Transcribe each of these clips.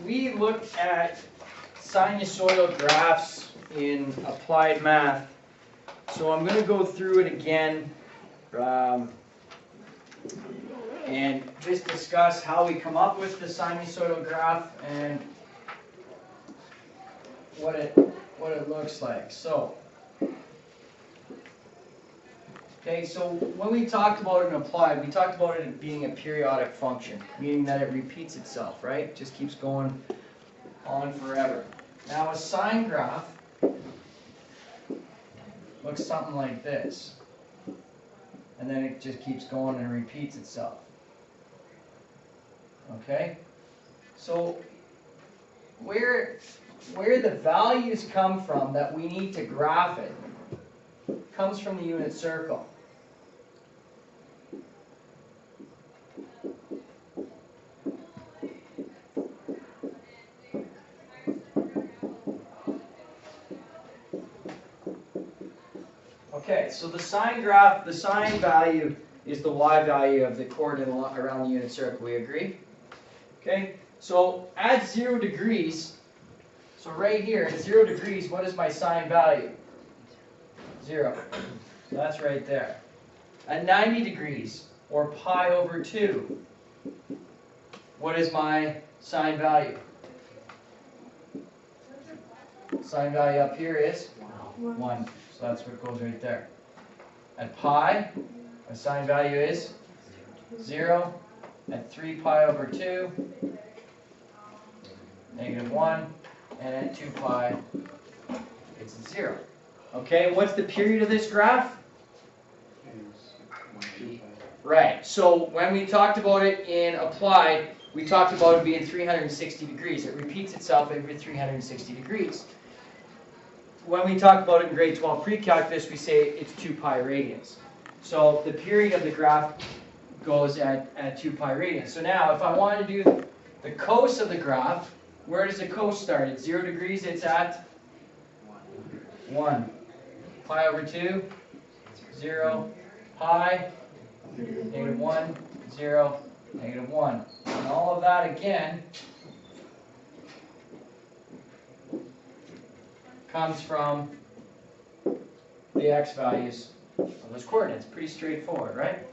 We looked at sinusoidal graphs in applied math, so I'm going to go through it again and just discuss how we come up with the sinusoidal graph and what it looks like. So, okay, so when we talked about it in applied, we talked about it being a periodic function, meaning that it repeats itself, right? It just keeps going on forever. Now a sine graph looks something like this. And then it just keeps going and repeats itself. Okay? So where the values come from that we need to graph it comes from the unit circle. Okay, so the sine graph, the sine value is the y value of the coordinate around the unit circle. We agree? Okay, so at 0 degrees, so right here at 0 degrees, what is my sine value? 0. So that's right there. At 90 degrees, or pi over 2, what is my sine value? Sine value up here is 1. So that's what goes right there. At pi, my sine value is 0. At 3 pi over 2, negative 1. And at 2 pi, it's 0. Okay, what's the period of this graph? Right, so when we talked about it in applied, we talked about it being 360 degrees. It repeats itself every 360 degrees. When we talk about it in grade 12 pre-calculus, we say it's 2 pi radians. So the period of the graph goes at 2 pi radians. So now if I want to do the cos of the graph, where does the cos start? At 0 degrees, it's at 1. Pi over 2, 0. Pi, negative 1, 0, negative 1. And all of that again comes from the x values of those coordinates. Pretty straightforward, right?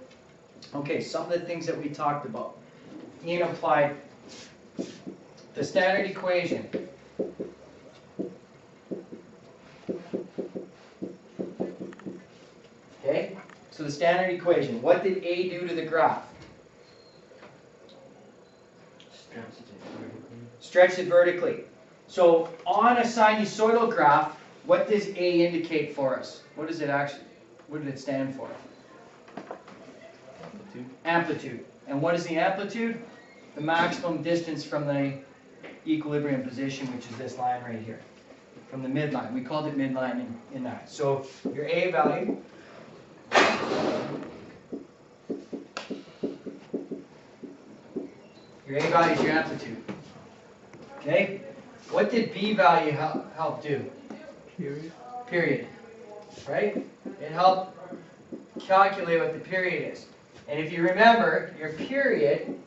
Okay, some of the things that we talked about in applied, the standard equation. Okay, so the standard equation, what did A do to the graph? Stretched it vertically. So on a sinusoidal graph, what does A indicate for us? What does it actually, what did it stand for? Amplitude. Amplitude. And what is the amplitude? The maximum distance from the equilibrium position, which is this line right here. From the midline. We called it midline in that. So your A value is your amplitude. Okay? What did B value help do? Period. Right? It helped calculate what the period is. And if you remember, your period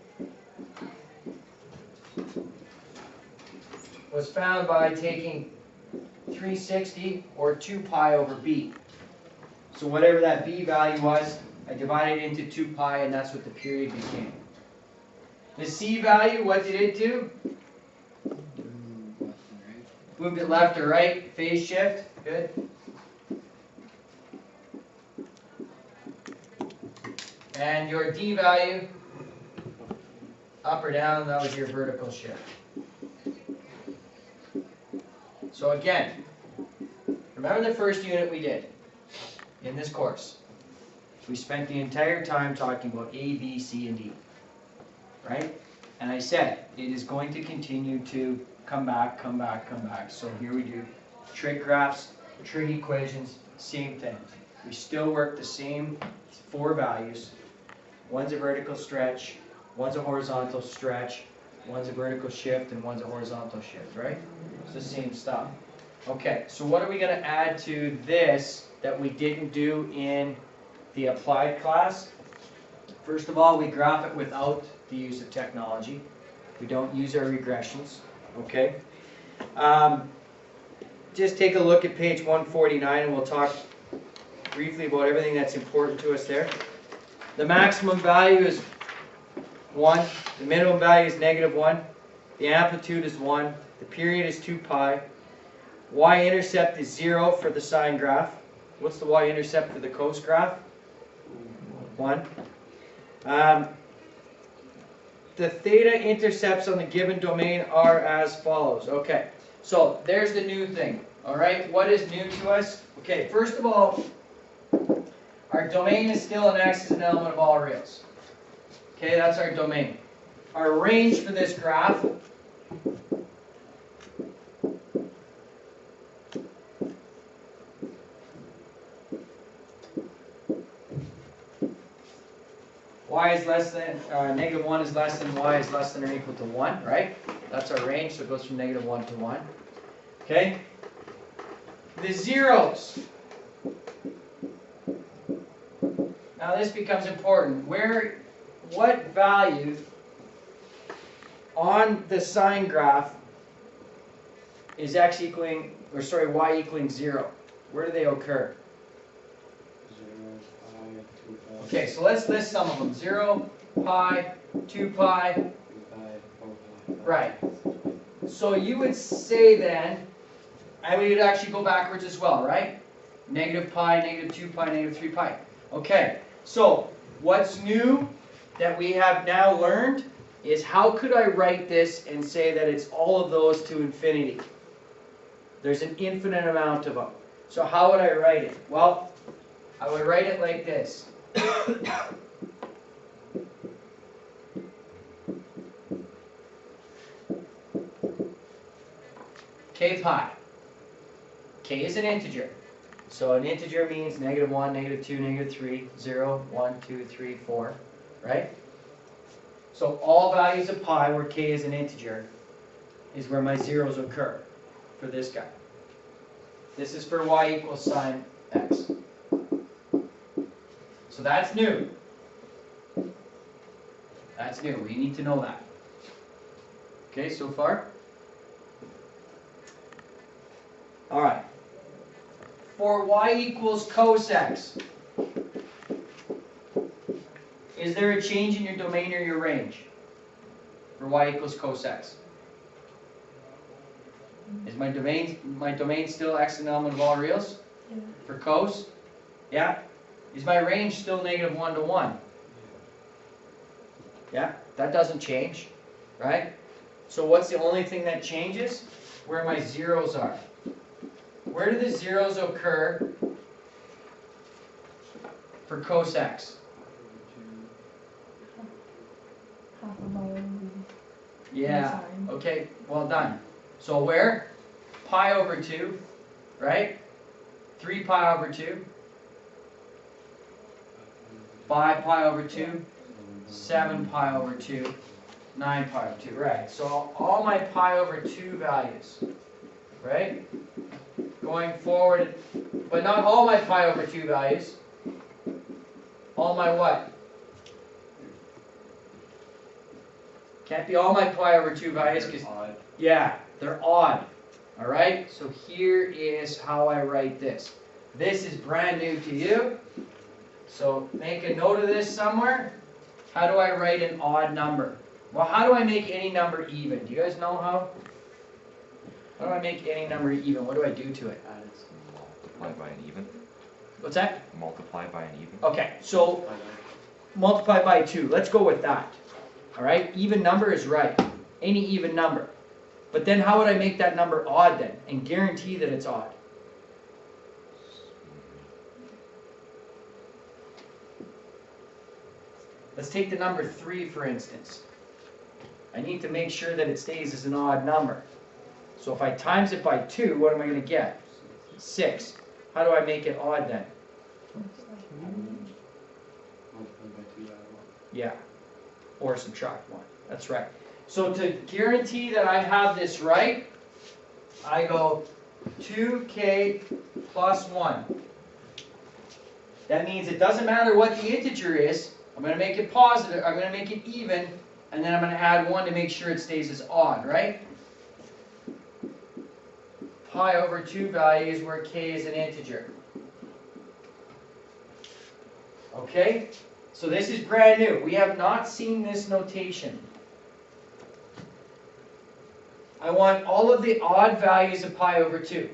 was found by taking 360 or 2 pi over B. So whatever that B value was, I divided it into 2 pi, and that's what the period became. The C value, what did it do? Moved it left or right, phase shift, good. And your D value, up or down, that was your vertical shift. So again, remember the first unit we did in this course. We spent the entire time talking about A, B, C, and D. Right? And I said, it is going to continue to come back, come back, come back. So here we do trig graphs, trig equations, same thing. We still work the same 4 values. One's a vertical stretch, one's a horizontal stretch, one's a vertical shift, and one's a horizontal shift, right? It's the same stuff. Okay, so what are we going to add to this that we didn't do in the applied class? First of all, we graph it without the use of technology. We don't use our regressions, okay? Just take a look at page 149 and we'll talk briefly about everything that's important to us there. The maximum value is 1. The minimum value is -1. The amplitude is 1. The period is 2 pi. Y-intercept is 0 for the sine graph. What's the y-intercept for the cos graph? 1. The theta intercepts on the given domain are as follows. Okay, so there's the new thing. All right, what is new to us? Okay, first of all, our domain is still an x is an element of all reals. Okay, that's our domain. Our range for this graph y is less than, -1 is less than y is less than or equal to 1, right? That's our range, so it goes from -1 to 1. Okay? The zeros. Now this becomes important. What value on the sine graph is y equaling 0? Where do they occur? 0, pi, 2 pi. Okay, so let's list some of them. 0, pi, 2 pi. 3 pi, 4 pi. Right. So you would say then, and we would actually go backwards as well, right? Negative pi, negative 2 pi, negative 3 pi. Okay, so what's new that we have now learned is how could I write this and say that it's all of those to infinity? There's an infinite amount of them. So how would I write it? Well, I would write it like this. K pi. K is an integer. So an integer means -1, -2, -3, 0, 1, 2, 3, 4, right? So all values of pi where k is an integer is where my zeros occur for this guy. This is for y equals sine x. So that's new. That's new. We need to know that. Okay, so far? All right. For y equals cos x, is there a change in your domain or your range? For y equals cos x. Is my domain still x an element of all reals? Yeah. For cos? Yeah? Is my range still -1 to 1? Yeah? That doesn't change, right? So what's the only thing that changes? Where my zeros are. Where do the zeros occur for cos x? Half of my own. Yeah, okay, well done. So where? Pi over 2, right? 3 pi over 2. 5 pi over 2. 7 pi over 2. 9 pi over 2, right. So all my pi over 2 values, right? Going forward, but not all my pi over 2 values. All my what? Can't be all my pi over 2 values because, yeah, they're odd. All right, so here is how I write this. This is brand new to you. So make a note of this somewhere. How do I write an odd number? Well, how do I make any number even? Do you guys know how? How do I make any number even? What do I do to it? Multiply by an even. What's that? Multiply by an even. Okay, so multiply by 2. Let's go with that. All right, even number is right. Any even number. But then how would I make that number odd then and guarantee that it's odd? Let's take the number 3 for instance. I need to make sure that it stays as an odd number. So if I times it by 2, what am I going to get? 6. How do I make it odd then? Yeah. Or subtract 1. That's right. So to guarantee that I have this right, I go 2k plus 1. That means it doesn't matter what the integer is. I'm going to make it positive. I'm going to make it even and then I'm going to add 1 to make sure it stays as odd, right? Pi over 2 values where k is an integer. Okay? So this is brand new. We have not seen this notation. I want all of the odd values of pi over 2.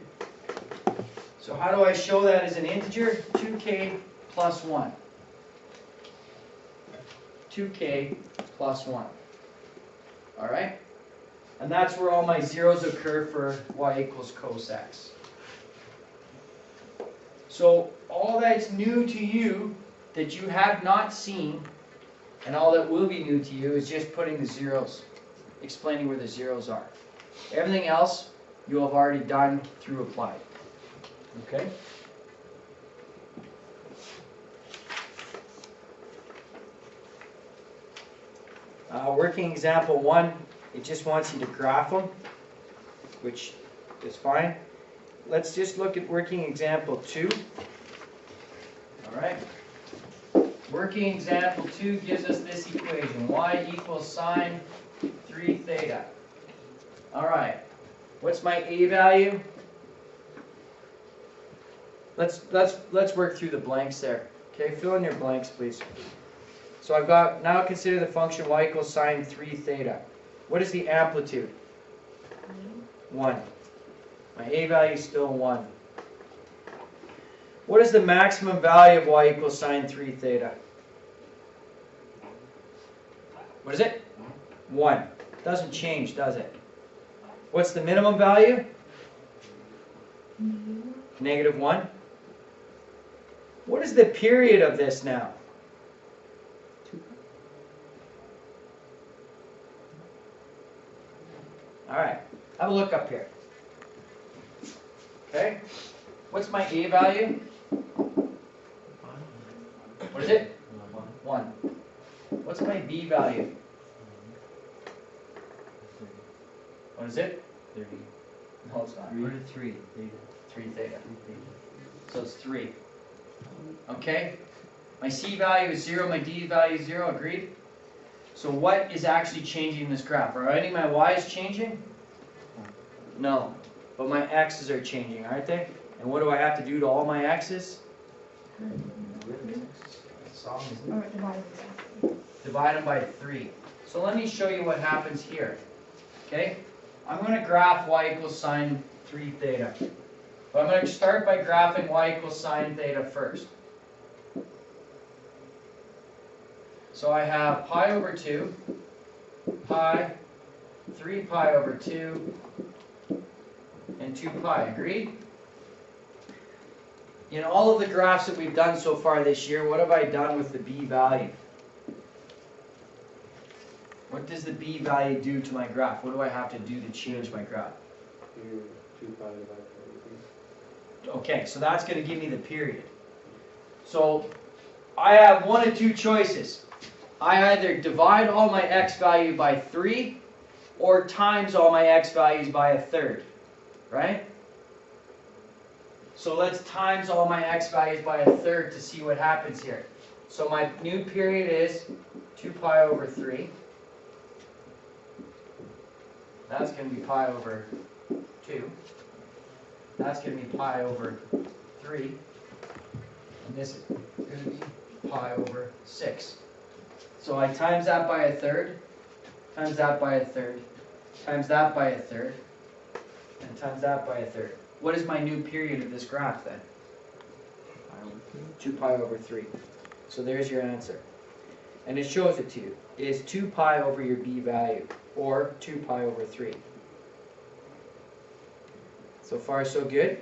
So how do I show that as an integer? 2k plus 1. 2k plus 1. Alright? And that's where all my zeros occur for y equals cos x. So all that's new to you that you have not seen, and all that will be new to you, is just putting the zeros, explaining where the zeros are. Everything else you have already done through applied. Okay? Working example 1, it just wants you to graph them, which is fine. Let's just look at working example 2. Alright. Working example 2 gives us this equation. Y equals sine 3 theta. Alright. What's my a value? Let's work through the blanks there. Okay, fill in your blanks, please. So I've got, now consider the function y equals sine 3 theta. What is the amplitude? 1. My a value is still 1. What is the maximum value of y equals sine 3 theta? What is it? 1. Doesn't change, does it? What's the minimum value? Negative 1. What is the period of this now? Alright, have a look up here. Okay, what's my a value? What is it? 1. What's my b value? What is it? 30. No, it's not. 3 theta. 3 theta. So it's 3. Okay? My c value is 0, my d value is 0, agreed? So what is actually changing in this graph? Are any of my y's changing? No. But my x's are changing, aren't they? And what do I have to do to all my x's? Or divide it. Divide them by 3. So let me show you what happens here. Okay? I'm going to graph y equals sine 3 theta. But I'm going to start by graphing y equals sine theta first. So I have pi over 2, pi, 3 pi over 2, and 2 pi. Agreed? In all of the graphs that we've done so far this year, what have I done with the b value? What does the b value do to my graph? What do I have to do to change my graph? 2 pi divided by 3. Okay, so that's going to give me the period. So I have one of two choices. I either divide all my x value by 3 or times all my x values by 1/3, right? So let's times all my x values by 1/3 to see what happens here. So my new period is 2 pi over 3. That's going to be pi over 2. That's going to be pi over 3. And this is going to be pi over 6. So I times that by 1/3, times that by 1/3, times that by 1/3, and times that by 1/3. What is my new period of this graph then? 2 pi over 3. So there's your answer. And it shows it to you. It is 2 pi over your b value, or 2 pi over 3. So far, so good?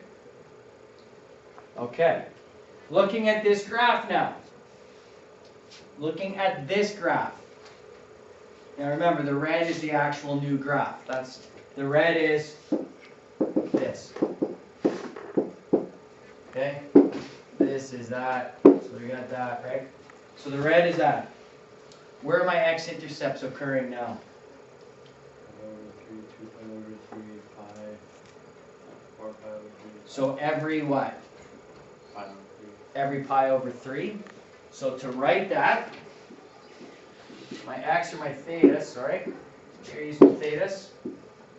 Okay. Looking at this graph now. Looking at this graph. Now remember, the red is the actual new graph. The red is this. Okay? This is that. So we got that, right? So the red is that. Where are my x-intercepts occurring now? 2 pi over 3, pi, 4 pi over 3. So every what? Pi over 3. Every pi over 3. So to write that, my x or my theta, sorry. You're using thetas.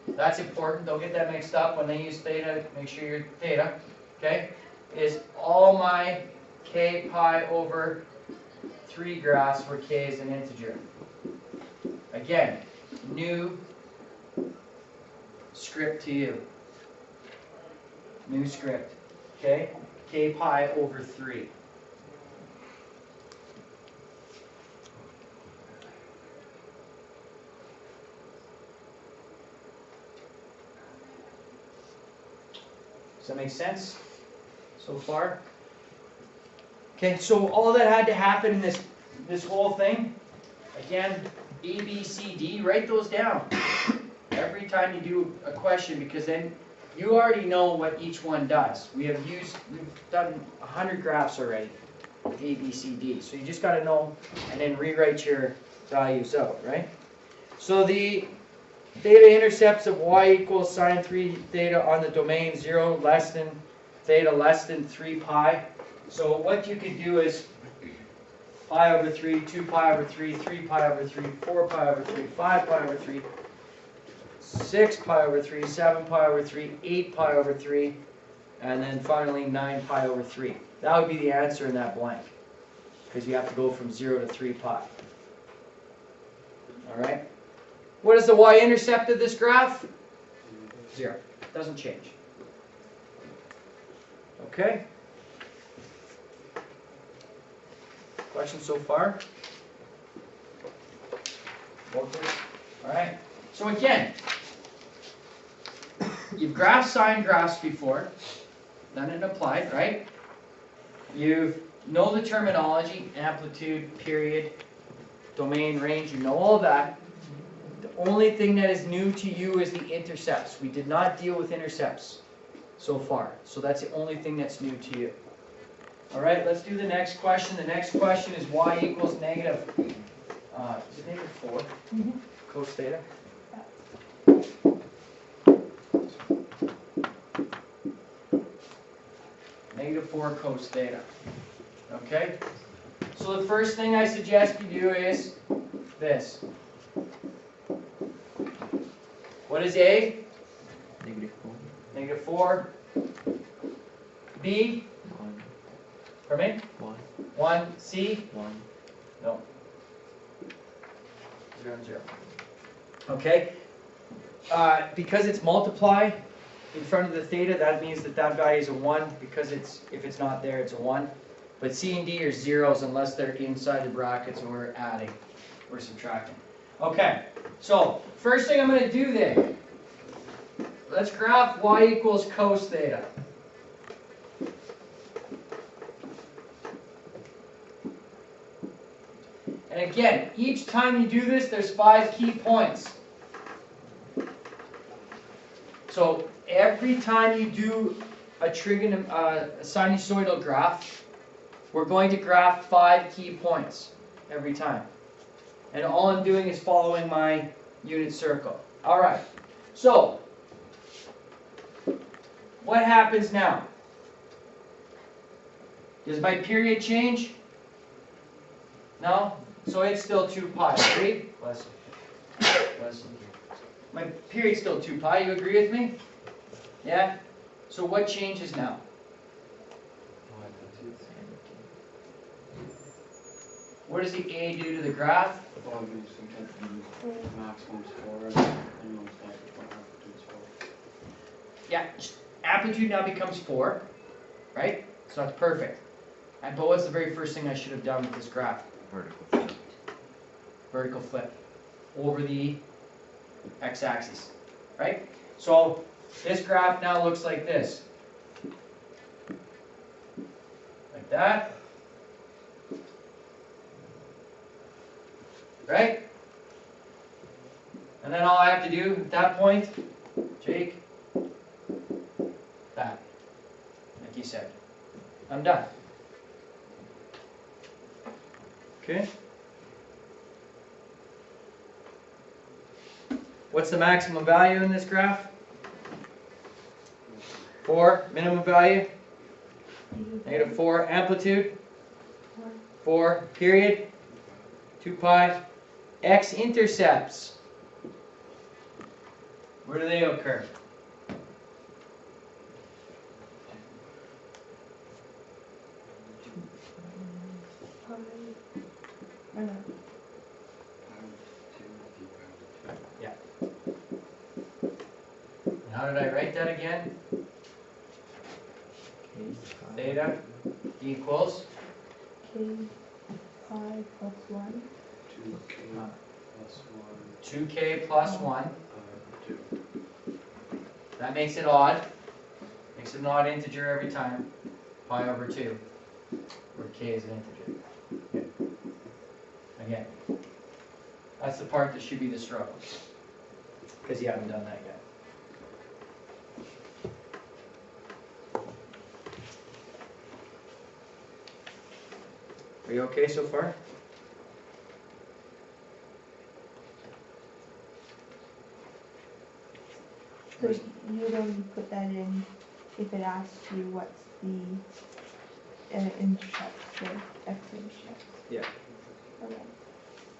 That's important. Don't get that mixed up. When they use theta, make sure you're theta. Okay? Is all my k pi over 3 graphs where k is an integer. Again, new script to you. New script. Okay? K pi over 3. Does that make sense so far? Okay, so all that had to happen in this whole thing, again, A, B, C, D, write those down every time you do a question, because then you already know what each one does. We've done 100 graphs already with A, B, C, D. So you just got to know and then rewrite your values out, right? So the theta intercepts of y equals sine 3 theta on the domain 0 less than theta less than 3 pi. So what you could do is pi over 3, 2 pi over 3, 3 pi over 3, 4 pi over 3, 5 pi over 3, 6 pi over 3, 7 pi over 3, 8 pi over 3, and then finally 9 pi over 3. That would be the answer in that blank, because you have to go from 0 to 3 pi. All right? What is the y-intercept of this graph? 0. Doesn't change. Okay? Questions so far? All right. So again, you've graphed sine graphs before, done it and applied, right? You know the terminology, amplitude, period, domain, range, you know all that. The only thing that is new to you is the intercepts. We did not deal with intercepts so far. So that's the only thing that's new to you. All right, let's do the next question. The next question is y equals negative, is it negative 4? Cos theta. Negative 4 cos theta. Okay? So the first thing I suggest you do is this. What is A? Negative 4. Negative 4. B? 1. Pardon me? 1. 1. C? 1. No. 0 and 0. Okay? Because it's multiply in front of the theta, that means that that value is a 1, because if it's not there, it's a 1. But C and D are zeros unless they're inside the brackets or adding or subtracting. Okay, so first thing I'm going to do then, let's graph y equals cos theta. And again, each time you do this, there's 5 key points. So every time you do a sinusoidal graph, we're going to graph 5 key points every time. And all I'm doing is following my unit circle. All right. So what happens now? Does my period change? No? So it's still 2 pi. Agree? Bless you. Bless you. My period's still 2 pi. You agree with me? Yeah? So what changes now? What does the A do to the graph? Maximum's 4 and minimum's amplitude's 4. Yeah, amplitude now becomes 4, right? So that's perfect. But what's the very first thing I should have done with this graph? Vertical flip. Vertical flip over the x-axis, right? So this graph now looks like this. Like that. Right? And then all I have to do at that point, Jake, that. Like you said. I'm done. Okay? What's the maximum value in this graph? 4. Minimum value? Negative 4. Amplitude? 4. Period? 2 pi. x-intercepts. Where do they occur? Pi. Or no. How did I write that again? Theta equals K pi plus 1. 2k plus 1. 2. That makes it odd. Makes it an odd integer every time. Pi over 2, where k is an integer. Again, that's the part that should be the struggle, because you haven't done that yet. Are you okay so far? So you would only put that in if it asks you what's the intercept, the x-intercept. Yeah. Okay.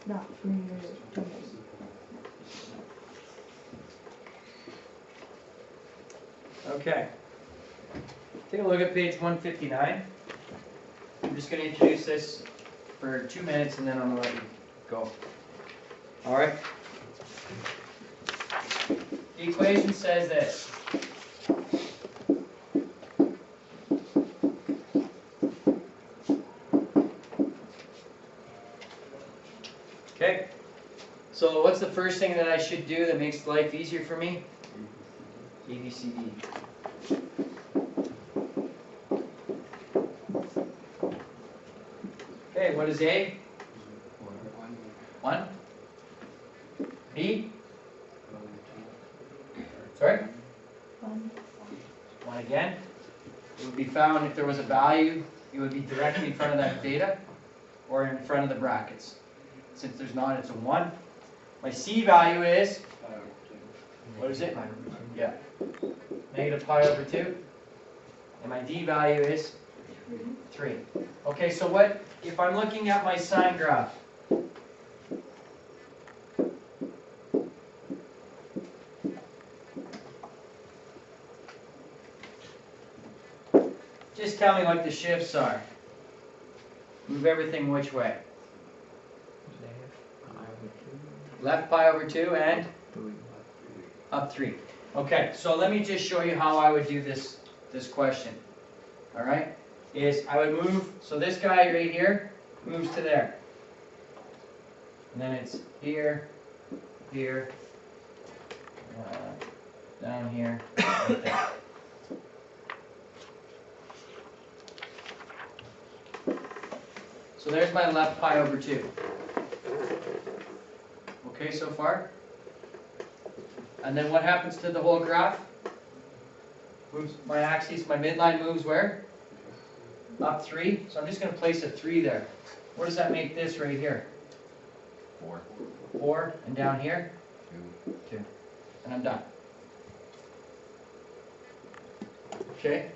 Not for your domain. Okay. Take a look at page 159. I'm just going to introduce this for 2 minutes and then I'm going to let you go. All right? The equation says this. Okay? So what's the first thing that I should do that makes life easier for me? A, B, C, D. Okay, what is A? 1. B? Sorry? 1. 1 again. It would be found if there was a value, it would be directly in front of that theta or in front of the brackets. Since there's not, it's a 1. My C value is, what is it? Yeah. Negative pi over 2. And my D value is 3. Okay, so what, if I'm looking at my sine graph, just tell me what the shifts are. Move everything which way? Left pi over 2 and up 3. Okay, so let me just show you how I would do this question. All right, is I would move, so this guy right here moves to there. And then it's here, here, down here, right there. So there's my left pi over 2. Okay so far? And then what happens to the whole graph? Moves my axis, my midline moves where? Up 3. So I'm just going to place a 3 there. What does that make this right here? 4. 4. And down here? 2. 2. And I'm done. Okay?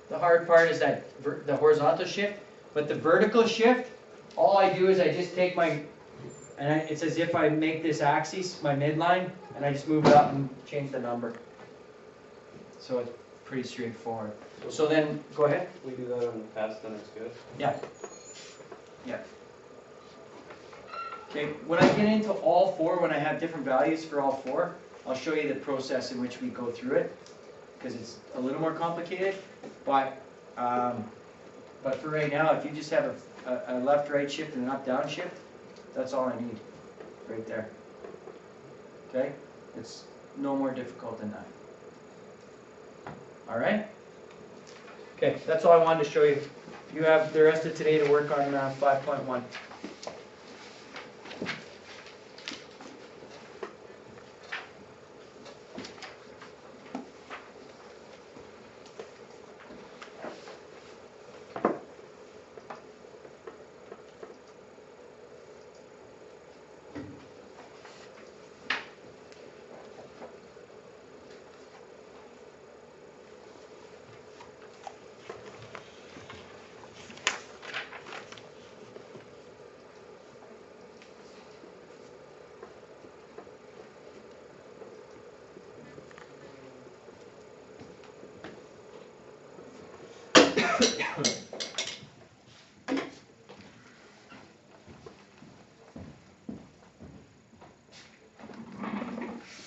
The hard part is that the horizontal shift. But the vertical shift, all I do is I just take my, and it's as if I make this axis my midline, and I just move it up and change the number. So it's pretty straightforward. So then, go ahead. We do that on the past, then it's good. Yeah. Yeah. Okay, when I get into all 4, when I have different values for all 4, I'll show you the process in which we go through it, because it's a little more complicated, but for right now, if you just have a left-right shift and an up-down shift, that's all I need, right there. Okay? It's no more difficult than that. All right? Okay, that's all I wanted to show you. You have the rest of today to work on 5.1.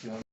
You want